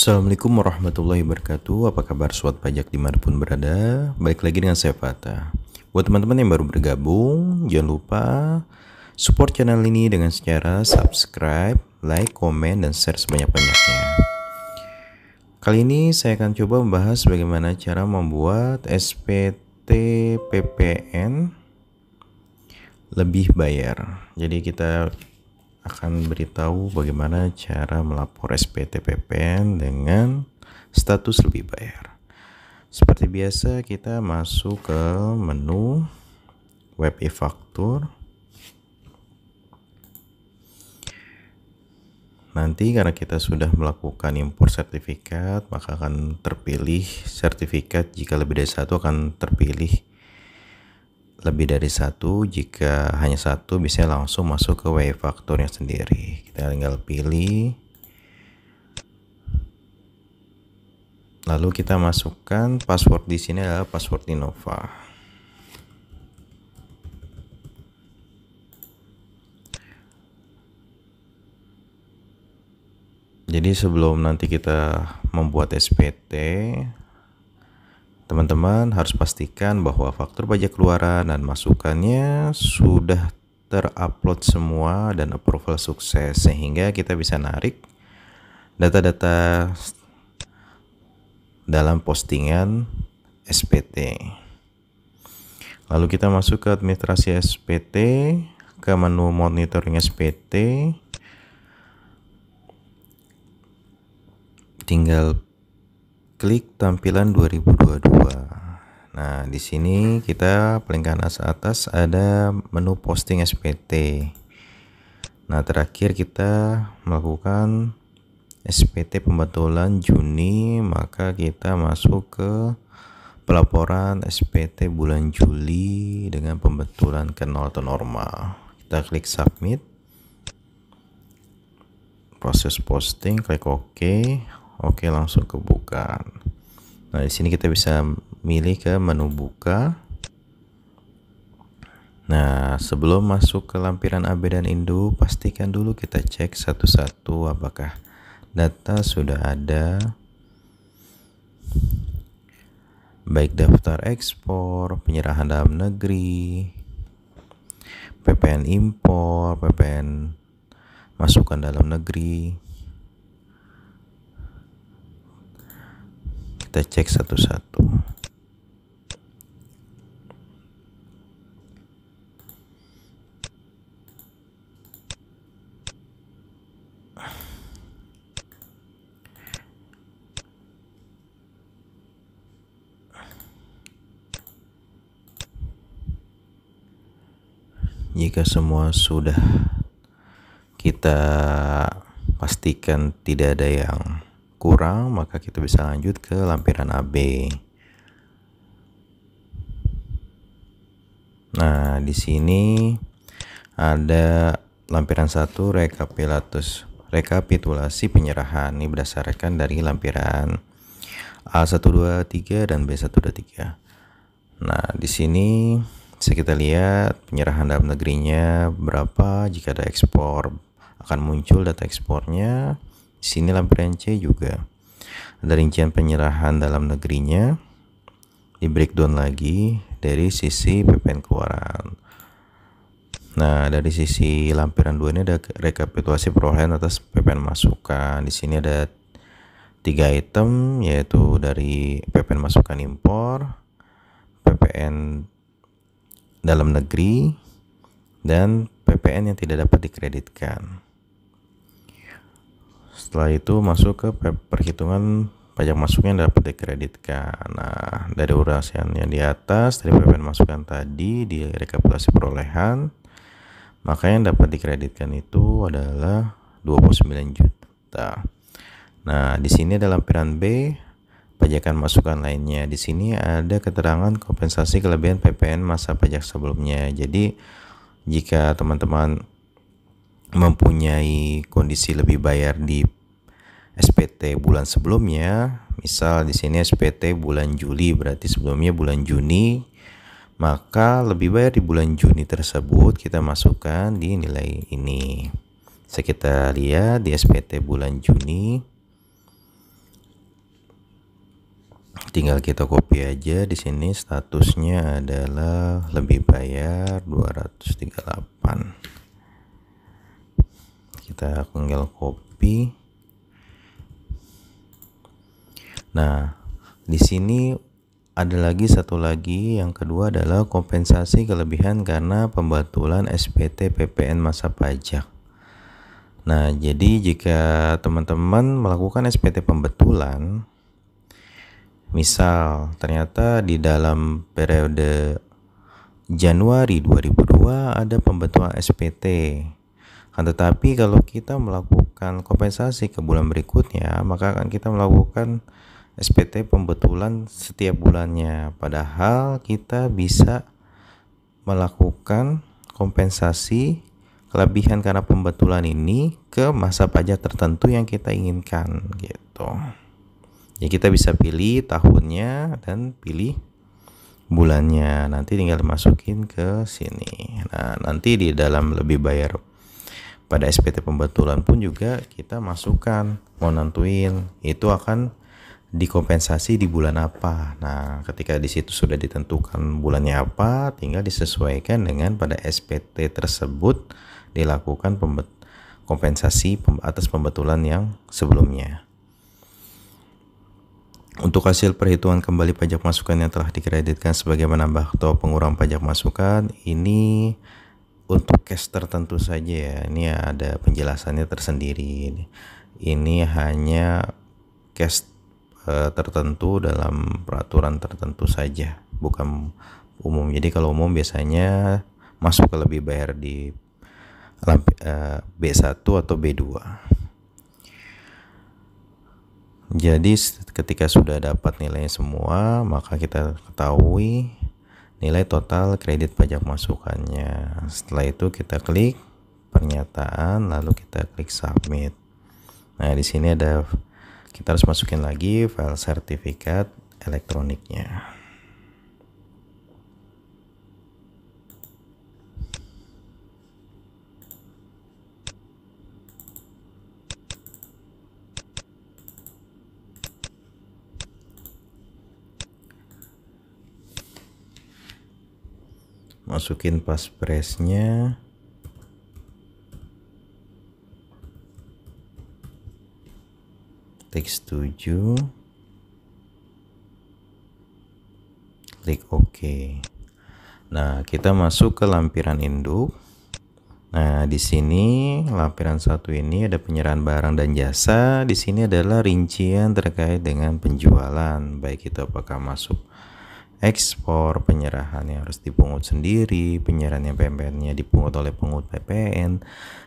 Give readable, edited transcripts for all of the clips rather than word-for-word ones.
Assalamualaikum warahmatullahi wabarakatuh. Apa kabar sobat pajak dimanapun berada? Balik lagi dengan saya Fatah. Buat teman-teman yang baru bergabung, jangan lupa support channel ini dengan cara subscribe, like, komen, dan share sebanyak-banyaknya. Kali ini saya akan coba membahas bagaimana cara membuat SPT PPN lebih bayar. Jadi kita akan beritahu bagaimana cara melapor SPT PPN dengan status lebih bayar. Seperti biasa, kita masuk ke menu web e-faktur. Nanti karena kita sudah melakukan impor sertifikat, maka akan terpilih sertifikat. Jika lebih dari satu akan terpilih lebih dari satu. Jika hanya satu, bisa langsung masuk ke e-fakturnya sendiri. Kita tinggal pilih, lalu kita masukkan password. Di sini adalah password Innova. Jadi sebelum nanti kita membuat SPT, teman-teman harus pastikan bahwa faktur pajak keluaran dan masukannya sudah terupload semua dan approval sukses, sehingga kita bisa narik data-data dalam postingan SPT. Lalu kita masuk ke administrasi SPT, ke menu monitoring SPT. Tinggal klik tampilan 2022. Nah, di sini kita paling kanan atas ada menu posting SPT. Nah, terakhir kita melakukan SPT pembetulan Juni, maka kita masuk ke pelaporan SPT bulan Juli dengan pembetulan ke 0 atau normal. Kita klik submit. Proses posting, klik OK. Oke, langsung kebuka. Nah, di sini kita bisa milih ke menu buka. Nah, sebelum masuk ke lampiran AB dan Indo, pastikan dulu kita cek satu-satu apakah data sudah ada, baik daftar ekspor, penyerahan dalam negeri, PPN impor, PPN masukan dalam negeri. Kita cek satu-satu. Jika semua sudah kita pastikan tidak ada yang kurang, maka kita bisa lanjut ke lampiran AB. Nah, di sini ada lampiran 1 rekapitulasi penyerahan. Ini berdasarkan dari lampiran A123 dan B123. Nah, di sini bisa kita lihat penyerahan dalam negerinya berapa. Jika ada ekspor, akan muncul data ekspornya. Di sini lampiran C juga ada rincian penyerahan dalam negerinya, di breakdown lagi dari sisi PPN keluaran. Nah, dari sisi lampiran 2 ini ada rekapitulasi perolehan atas PPN masukan. Di sini ada 3 item, yaitu dari PPN masukan impor, PPN dalam negeri, dan PPN yang tidak dapat dikreditkan. Setelah itu masuk ke perhitungan pajak masuk yang dapat dikreditkan. Nah, dari uraian yang di atas, dari PPN masukan tadi, di rekapitulasi perolehan, maka yang dapat dikreditkan itu adalah 29 juta. Nah, di sini ada lampiran B, pajakan masukan lainnya. Di sini ada keterangan kompensasi kelebihan PPN masa pajak sebelumnya. Jadi, jika teman-teman mempunyai kondisi lebih bayar di SPT bulan sebelumnya, misal di sini SPT bulan Juli, berarti sebelumnya bulan Juni, maka lebih bayar di bulan Juni tersebut kita masukkan di nilai ini. Bisa kita lihat di SPT bulan Juni tinggal kita copy aja. Di sini statusnya adalah lebih bayar 238. Kita tinggal copy. Nah, di sini ada lagi satu lagi, yang kedua adalah kompensasi kelebihan karena pembetulan SPT PPN masa pajak. Nah, jadi jika teman-teman melakukan SPT pembetulan, misal ternyata di dalam periode Januari 2002 ada pembetulan SPT, kan tetapi kalau kita melakukan kompensasi ke bulan berikutnya, maka akan kita melakukan SPT pembetulan setiap bulannya, padahal kita bisa melakukan kompensasi kelebihan karena pembetulan ini ke masa pajak tertentu yang kita inginkan gitu. Ya, kita bisa pilih tahunnya dan pilih bulannya, nanti tinggal masukin ke sini. Nah, nanti di dalam lebih bayar pada SPT pembetulan pun juga kita masukkan, mau nentuin itu akan dikompensasi di bulan apa. Nah, ketika di situ sudah ditentukan bulannya apa, tinggal disesuaikan dengan pada SPT tersebut dilakukan kompensasi atas pembetulan yang sebelumnya. Untuk hasil perhitungan kembali pajak masukan yang telah dikreditkan sebagai menambah atau pengurang pajak masukan, ini untuk case tertentu saja ya. Ini ada penjelasannya tersendiri. Ini hanya case tertentu dalam peraturan tertentu saja, bukan umum. Jadi kalau umum biasanya masuk ke lebih bayar di B1 atau B2. Jadi ketika sudah dapat nilainya semua, maka kita ketahui nilai total kredit pajak masukannya. Setelah itu kita klik pernyataan, lalu kita klik submit. Nah, di sini ada, kita harus masukin lagi file sertifikat elektroniknya. Masukin paspresnya. Klik setuju, klik OK. Nah, kita masuk ke lampiran induk. Nah, di sini lampiran 1 ini ada penyerahan barang dan jasa. Di sini adalah rincian terkait dengan penjualan, baik itu apakah masuk ekspor, penyerahan yang harus dipungut sendiri, penyerahan yang PPN-nya dipungut oleh pungut PPN,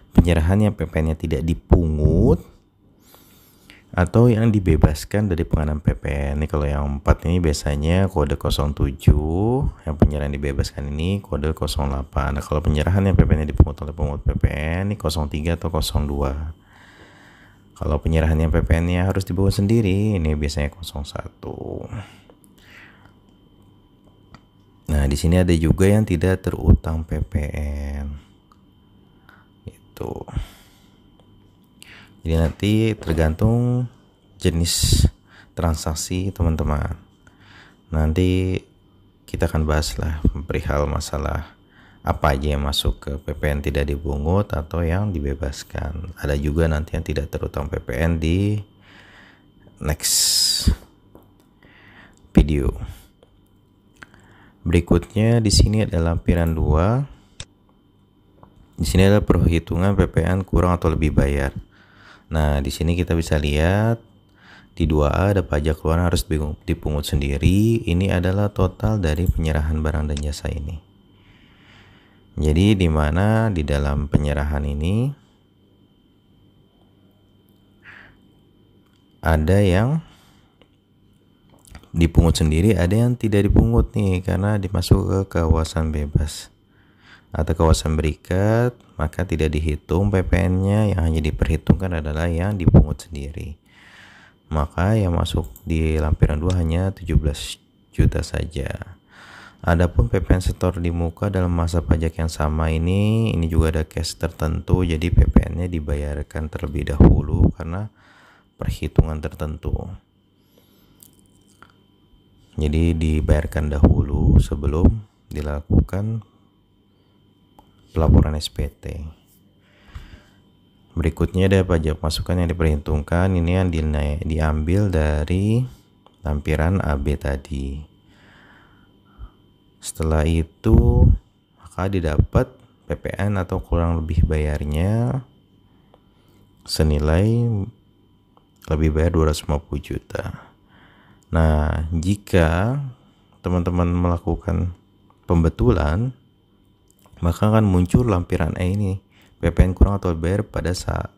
penyerahan yang PPN-nya tidak dipungut, atau yang dibebaskan dari pengenaan PPN. Ini kalau yang 4 ini biasanya kode 07, yang penyerahan dibebaskan ini kode 08. Nah, kalau penyerahan yang PPN-nya dipungut oleh pungut PPN ini 03 atau 02. Kalau penyerahan yang PPN-nya harus dipungut sendiri ini biasanya 01. Nah, di sini ada juga yang tidak terutang PPN. Itu. Jadi nanti tergantung jenis transaksi teman-teman. Nanti kita akan bahas lah perihal masalah apa aja yang masuk ke PPN tidak dipungut atau yang dibebaskan. Ada juga nanti yang tidak terutang PPN di next video. Berikutnya di sini ada lampiran 2. Di sini ada perhitungan PPN kurang atau lebih bayar. Nah, di sini kita bisa lihat di 2A ada pajak keluaran harus dipungut sendiri. Ini adalah total dari penyerahan barang dan jasa ini. Jadi di mana di dalam penyerahan ini ada yang dipungut sendiri, ada yang tidak dipungut nih karena dimasuk ke kawasan bebas atau kawasan berikat, maka tidak dihitung PPN-nya, yang hanya diperhitungkan adalah yang dipungut sendiri. Maka yang masuk di lampiran 2 hanya 17 juta saja. Adapun PPN setor di muka dalam masa pajak yang sama ini juga ada case tertentu, jadi PPN-nya dibayarkan terlebih dahulu karena perhitungan tertentu. Jadi dibayarkan dahulu sebelum dilakukan pelaporan SPT. Berikutnya ada pajak masukan yang diperhitungkan. Ini yang diambil dari lampiran AB tadi. Setelah itu maka didapat PPN atau kurang lebih bayarnya senilai lebih bayar 250 juta. Nah, jika teman-teman melakukan pembetulan, maka akan muncul lampiran E ini, PPN kurang atau bayar pada saat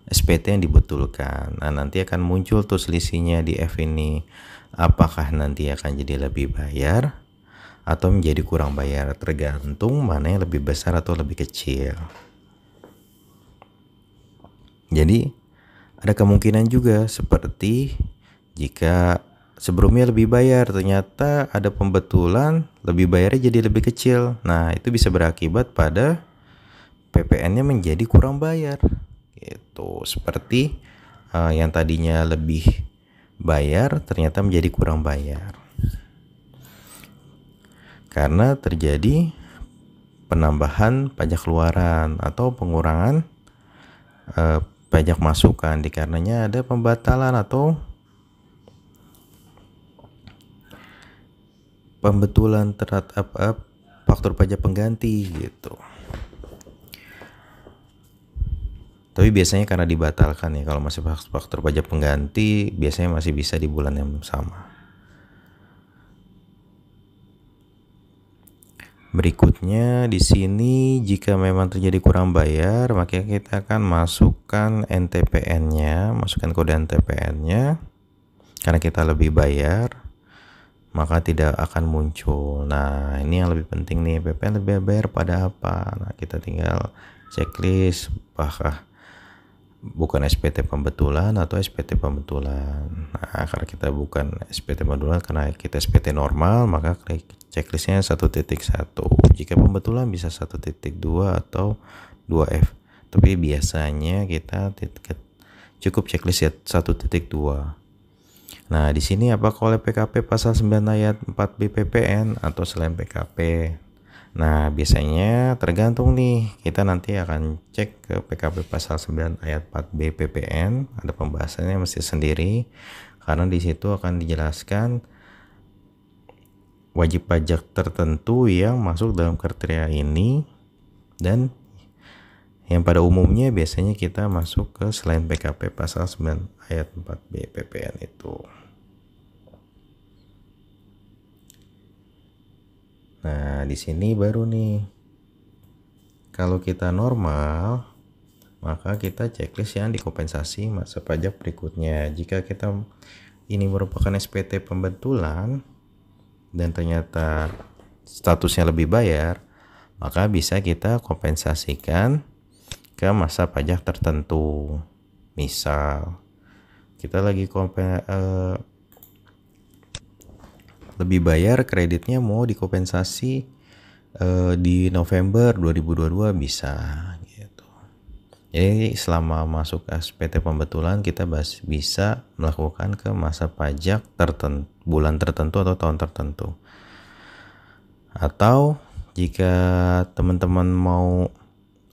SPT yang dibetulkan. Nah, nanti akan muncul tuh selisihnya di F ini. Apakah nanti akan jadi lebih bayar atau menjadi kurang bayar, tergantung mana yang lebih besar atau lebih kecil. Jadi ada kemungkinan juga seperti jika sebelumnya lebih bayar, ternyata ada pembetulan lebih bayarnya jadi lebih kecil. Nah, itu bisa berakibat pada PPN-nya menjadi kurang bayar. Gitu. Seperti yang tadinya lebih bayar ternyata menjadi kurang bayar. Karena terjadi penambahan pajak keluaran atau pengurangan pajak masukan, dikarenanya ada pembatalan atau pembetulan terhadap faktur pajak pengganti gitu. Tapi biasanya karena dibatalkan ya, kalau masih faktur pajak pengganti biasanya masih bisa di bulan yang sama. Berikutnya di sini jika memang terjadi kurang bayar, maka kita akan masukkan NTPN-nya, masukkan kode NTPN-nya. Karena kita lebih bayar, maka tidak akan muncul. Nah, ini yang lebih penting nih, PPN lebih bayar pada apa? Nah, kita tinggal checklist apakah bukan SPT pembetulan atau SPT pembetulan. Nah, karena kita bukan SPT pembetulan, karena kita SPT normal, maka klik checklistnya 1.1. Jika pembetulan bisa 1.2 atau 2F. Tapi biasanya kita cukup checklist 1.2. Nah, di sini apakah oleh PKP pasal 9 ayat 4B PPN atau selain PKP? Nah, biasanya tergantung nih. Kita nanti akan cek ke PKP pasal 9 ayat 4B PPN. Ada pembahasannya mesti sendiri. Karena di situ akan dijelaskan wajib pajak tertentu yang masuk dalam kriteria ini. Dan yang pada umumnya biasanya kita masuk ke selain PKP pasal 9 ayat 4B PPN itu. Nah, di sini baru nih. Kalau kita normal, maka kita checklist yang dikompensasi masa pajak berikutnya. Jika kita ini merupakan SPT pembetulan dan ternyata statusnya lebih bayar, maka bisa kita kompensasikan ke masa pajak tertentu. Misal kita lagi lebih bayar, kreditnya mau dikompensasi di November 2022 bisa gitu. Jadi selama masuk SPT pembetulan kita bisa melakukan ke masa pajak tertentu, bulan tertentu atau tahun tertentu. Atau jika teman-teman mau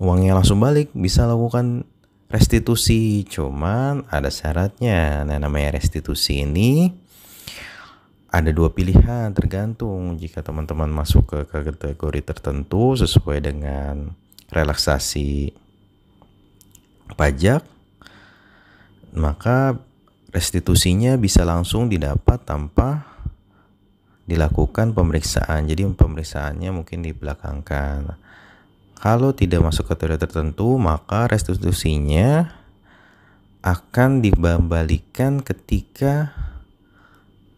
uangnya langsung balik, bisa lakukan restitusi. Cuman ada syaratnya. Nah, namanya restitusi ini ada dua pilihan, tergantung jika teman-teman masuk ke kategori tertentu sesuai dengan relaksasi pajak, maka restitusinya bisa langsung didapat tanpa dilakukan pemeriksaan. Jadi pemeriksaannya mungkin dibelakangkan. Kalau tidak masuk kategori tertentu, maka restitusinya akan dikembalikan ketika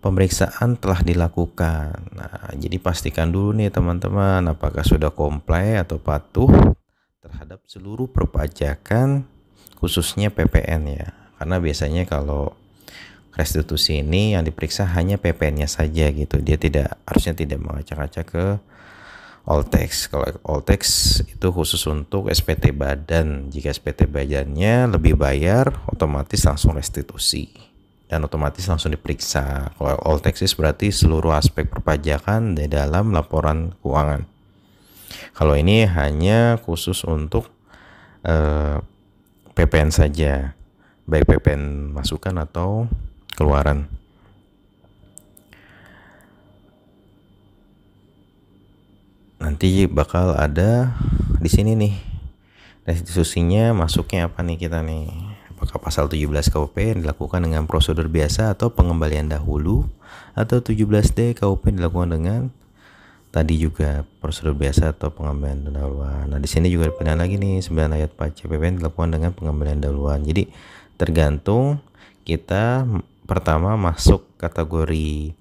pemeriksaan telah dilakukan. Nah, jadi pastikan dulu nih teman-teman apakah sudah comply atau patuh terhadap seluruh perpajakan, khususnya PPN ya. Karena biasanya kalau restitusi ini yang diperiksa hanya PPN-nya saja gitu. Dia harusnya tidak mengacak-acak ke all tax. Kalau all tax itu khusus untuk SPT badan. Jika SPT badannya lebih bayar, otomatis langsung restitusi. dan otomatis langsung diperiksa. Kalau all taxes berarti seluruh aspek perpajakan di dalam laporan keuangan. Kalau ini hanya khusus untuk PPN saja, baik PPN masukan atau keluaran. Nanti bakal ada di sini nih restitusinya, masuknya apa nih kita nih, apakah pasal 17 KUP yang dilakukan dengan prosedur biasa atau pengembalian dahulu, atau 17D KUP dilakukan dengan tadi juga prosedur biasa atau pengembalian dahuluan. Nah di sini juga pilihan lagi nih 9 ayat pajak PPN dilakukan dengan pengembalian dahuluan. Jadi tergantung kita pertama masuk kategori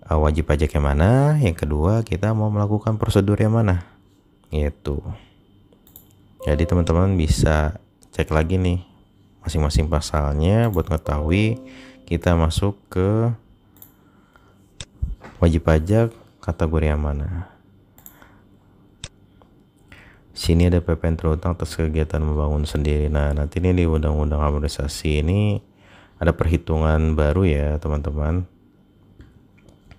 wajib pajak yang mana, yang kedua kita mau melakukan prosedur yang mana gitu. Jadi teman-teman bisa cek lagi nih masing-masing pasalnya buat mengetahui kita masuk ke wajib pajak kategori yang mana. Sini ada PPN terutang atas kegiatan membangun sendiri. Nah nanti ini di undang-undang harmonisasi ini ada perhitungan baru ya teman-teman,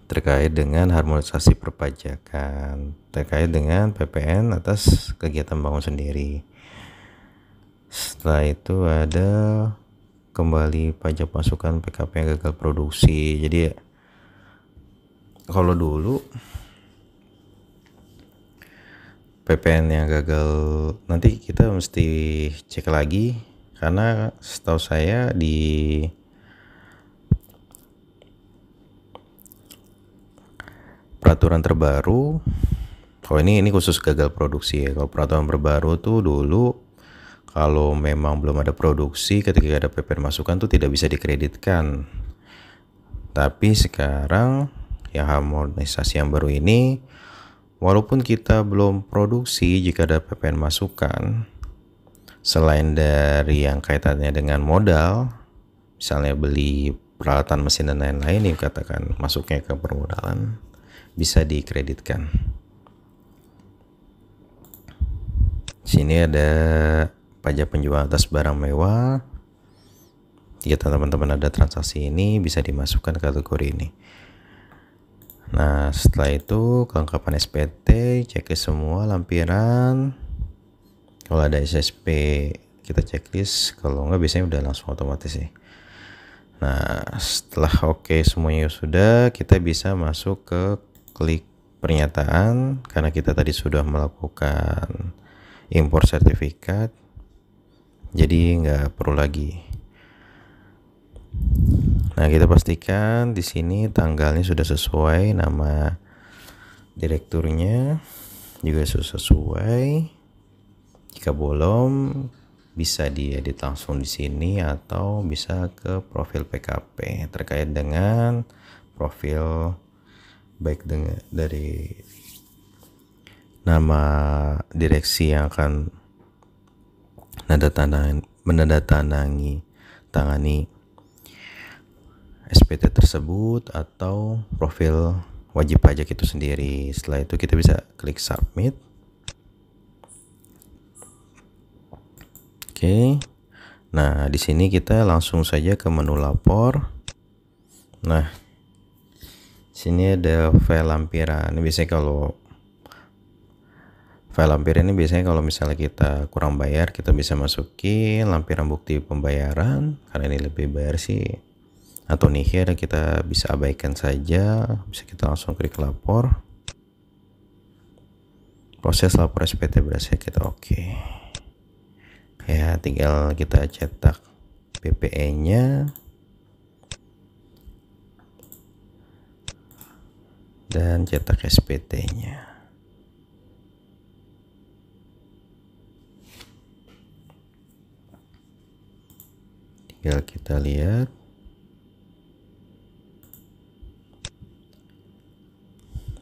terkait dengan harmonisasi perpajakan, terkait dengan PPN atas kegiatan bangun sendiri. Setelah itu ada kembali pajak masukan PKP yang gagal produksi. Jadi kalau dulu PPN yang gagal, nanti kita mesti cek lagi, karena setahu saya di peraturan terbaru, kalau ini khusus gagal produksi ya. Kalau peraturan terbaru tuh dulu kalau memang belum ada produksi, ketika ada PPN masukan tuh tidak bisa dikreditkan. Tapi sekarang yang harmonisasi yang baru ini, walaupun kita belum produksi, jika ada PPN masukan, selain dari yang kaitannya dengan modal, misalnya beli peralatan mesin dan lain-lain, katakan masuknya ke permodalan, bisa dikreditkan. Sini ada pajak penjualan atas barang mewah. Jika teman-teman ada transaksi ini, bisa dimasukkan ke kategori ini. Nah setelah itu kelengkapan SPT, checklist semua lampiran. Kalau ada SSP kita checklist, kalau enggak biasanya udah langsung otomatis sih. Nah setelah oke semuanya sudah, kita bisa masuk ke klik pernyataan, karena kita tadi sudah melakukan impor sertifikat, jadi nggak perlu lagi. Nah kita pastikan di sini tanggalnya sudah sesuai, nama direkturnya juga sudah sesuai. Jika belum, bisa diedit langsung di sini atau bisa ke profil PKP terkait dengan profil, baik dengan dari nama direksi yang akan menandatangani SPT tersebut atau profil wajib pajak itu sendiri. Setelah itu kita bisa klik submit. Oke. Nah, di sini kita langsung saja ke menu lapor. Nah, sini ada file lampiran. Ini biasanya kalau file lampiran ini biasanya kalau misalnya kita kurang bayar, kita bisa masukin lampiran bukti pembayaran, karena ini lebih bayar sih, atau nihil kita bisa abaikan saja. Bisa kita langsung klik lapor. Proses lapor SPT berhasil, kita oke. Ya tinggal kita cetak PPE nya dan cetak SPT nya. Tinggal kita lihat.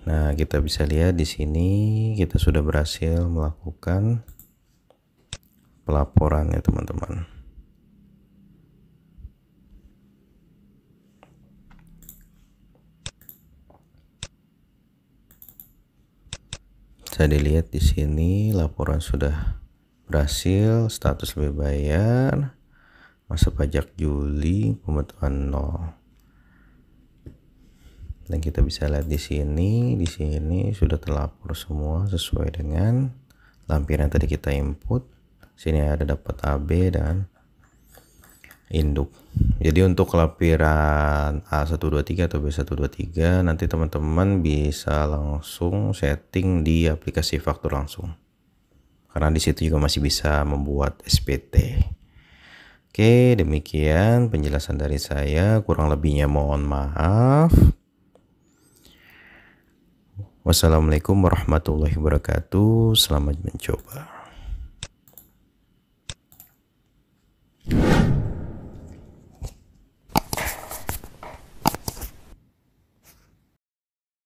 Nah, kita bisa lihat di sini kita sudah berhasil melakukan pelaporan ya teman-teman. Bisa dilihat di sini laporan sudah berhasil, status lebih bayar. Masa pajak Juli pembentukan 0. Dan kita bisa lihat di sini sudah terlapor semua sesuai dengan lampiran yang tadi kita input. Sini ada dapat AB dan induk. Jadi untuk lampiran A123 atau B123 nanti teman-teman bisa langsung setting di aplikasi faktur langsung. Karena di situ juga masih bisa membuat SPT. Oke, demikian penjelasan dari saya. Kurang lebihnya mohon maaf. Wassalamualaikum warahmatullahi wabarakatuh. Selamat mencoba.